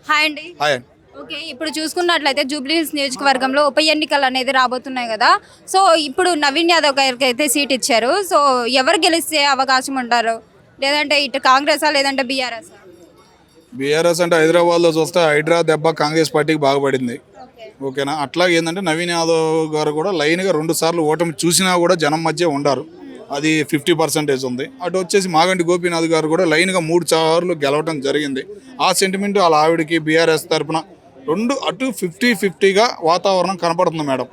Hi అండి. Hi అండి. Okay. ఇప్పుడు చూసుకున్నట్లయితే జూబ్లీహిల్స్ నియోజకవర్గంలో ఉప ఎన్నికలు అనేది రాబోతున్నాయి కదా. సో ఇప్పుడు నవీన్ యాదవ్ గారికి అయితే సీట్ ఇచ్చారు. సో ఎవరు గెలిస్తే అవకాశం ఉంటారు? లేదంటే ఇటు కాంగ్రెసా లేదంటే బీఆర్ఎస్? బీఆర్ఎస్ అంటే హైదరాబాద్లో చూస్తే హైడ్రా దెబ్బ కాంగ్రెస్ పార్టీకి బాగుపడింది. ఓకేనా, అట్లాగే ఏంటంటే నవీన్ యాదవ్ గారు కూడా లైన్గా 2 సార్లు ఓటమి చూసినా కూడా జనం మధ్య ఉండారు. అది 50% ఉంది. అటు వచ్చేసి మాగంటి గోపీనాథ్ గారు కూడా లైన్గా 3 సార్లు గెలవడం జరిగింది. ఆ సెంటిమెంట్ వాళ్ళ ఆవిడకి బీఆర్ఎస్ తరఫున అటు 50-50గా వాతావరణం కనపడుతుంది మేడం.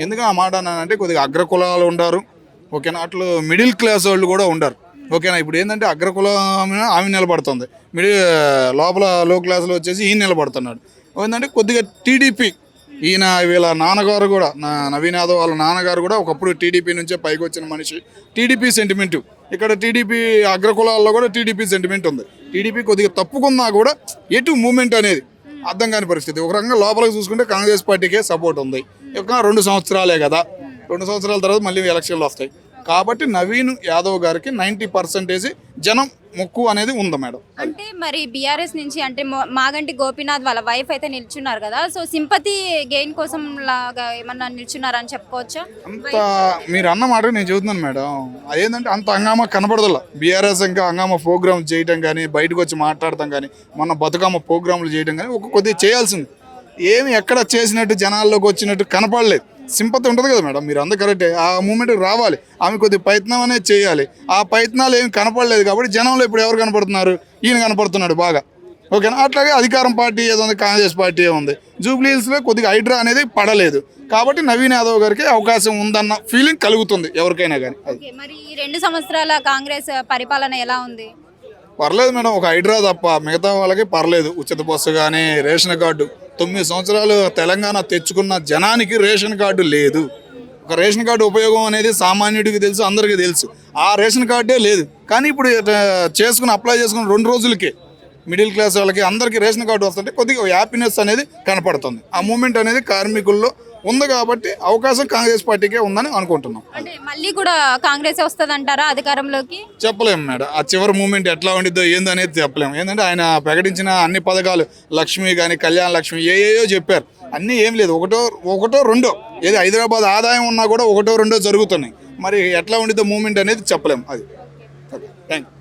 ఎందుకు ఆ మాట అన్నానంటే కొద్దిగా అగ్రకులాలు ఉండారు. ఓకేనా, అట్లు మిడిల్ క్లాస్ వాళ్ళు కూడా ఉండారు. ఓకేనా, ఇప్పుడు ఏంటంటే అగ్రకులం ఆమె నిలబడుతుంది, లోపల లో క్లాస్లో వచ్చేసి ఈయన నిలబడుతున్నాడు. ఏంటంటే కొద్దిగా టీడీపీ ఈయన వీళ్ళ నాన్నగారు కూడా నవీన్ యాదవ్ వాళ్ళ నాన్నగారు కూడా ఒకప్పుడు టీడీపీ నుంచే పైకి వచ్చిన మనిషి. టీడీపీ సెంటిమెంట్ ఇక్కడ టీడీపీ అగ్రకులాల్లో కూడా టీడీపీ సెంటిమెంట్ ఉంది. టీడీపీ కొద్దిగా తప్పుకున్నా కూడా ఎటు మూమెంట్ అనేది అర్థం కాని పరిస్థితి. ఒక రకంగా లోపలికి చూసుకుంటే కాంగ్రెస్ పార్టీకే సపోర్ట్ ఉంది. ఒక 2 సంవత్సరాలే కదా, 2 సంవత్సరాల తర్వాత మళ్ళీ ఎలక్షన్లు వస్తాయి. కాబట్టి నవీన్ యాదవ్ గారికి 90% జనం మొక్కు అనేది ఉంది మేడం. అంటే మరి బీఆర్ఎస్ నుంచి అంటే మాగంటి గోపీనాథ్ వాళ్ళ వైఫ్ అయితే నిల్చున్నారు కదా. సో సింపతి గెయిన్ కోసం లాగా ఏమన్నా నిల్చున్నారని చెప్పుకోవచ్చా? అంత మీరు అన్న మాట నేను చెబుతున్నాను మేడం. అదేంటంటే అంత హంగామా కనపడదులా. బీఆర్ఎస్ ఇంకా హంగామా ప్రోగ్రామ్ చేయడం కానీ, బయటకు వచ్చి మాట్లాడటం కానీ, మన బతుకమ్మ ప్రోగ్రాంలు చేయడం కానీ కొద్దిగా చేయాల్సింది. ఏమి ఎక్కడ చేసినట్టు జనాల్లోకి వచ్చినట్టు కనపడలేదు. సింపతి ఉంటుంది కదా మేడం, మీరు అందరూ కరెక్టే. ఆ మూమెంట్ రావాలి, ఆమె కొద్దిగా ప్రయత్నం అనేది చేయాలి. ఆ ప్రయత్నాలు ఏమి కనపడలేదు కాబట్టి జనంలో ఇప్పుడు ఎవరు కనపడుతున్నారు? ఈయన కనపడుతున్నాడు బాగా. ఓకేనా, అట్లాగే అధికారం పార్టీ ఏదో ఉంది, కాంగ్రెస్ పార్టీ ఉంది. జూబ్లీహిల్స్లో కొద్దిగా హైడ్రా అనేది పడలేదు కాబట్టి నవీన్ యాదవ్ గారికి అవకాశం ఉందన్న ఫీలింగ్ కలుగుతుంది ఎవరికైనా కానీ. మరి ఈ 2 సంవత్సరాల కాంగ్రెస్ పరిపాలన ఎలా ఉంది? పర్లేదు మేడం, ఒక హైడ్రా తప్ప మిగతా వాళ్ళకి పర్లేదు. ఉచిత బస్సు కానీ, రేషన్ కార్డు 9 సంవత్సరాలు తెలంగాణ తెచ్చుకున్న జనానికి రేషన్ కార్డు లేదు. ఒక రేషన్ కార్డు ఉపయోగం అనేది సామాన్యుడికి తెలుసు, అందరికీ తెలుసు. ఆ రేషన్ కార్డే లేదు. కానీ ఇప్పుడు అప్లై చేసుకున్న 2 రోజులకే మిడిల్ క్లాస్ వాళ్ళకి అందరికీ రేషన్ కార్డు వస్తుంటే కొద్దిగా హ్యాపీనెస్ అనేది కనపడుతుంది. ఆ మూమెంట్ అనేది కార్మికుల్లో ఉంది కాబట్టి అవకాశం కాంగ్రెస్ పార్టీకే ఉందని అనుకుంటున్నాం. అంటే మళ్ళీ కూడా కాంగ్రెస్ వస్తుంది అంటారా అధికారంలోకి? చెప్పలేము మేడం, ఆ చివరి మూమెంట్ ఎట్లా ఉండిద్దో ఏందో అనేది చెప్పలేము. ఏంటంటే ఆయన ప్రకటించిన అన్ని పథకాలు, లక్ష్మి కానీ, కళ్యాణ లక్ష్మి ఏయో చెప్పారు. అన్నీ ఏం లేదు, ఒకటో రెండో ఏది హైదరాబాద్ ఆదాయం ఉన్నా కూడా 1-2 జరుగుతున్నాయి. మరి ఎట్లా ఉండిద్దో మూమెంట్ అనేది చెప్పలేము. అది థ్యాంక్ యూ.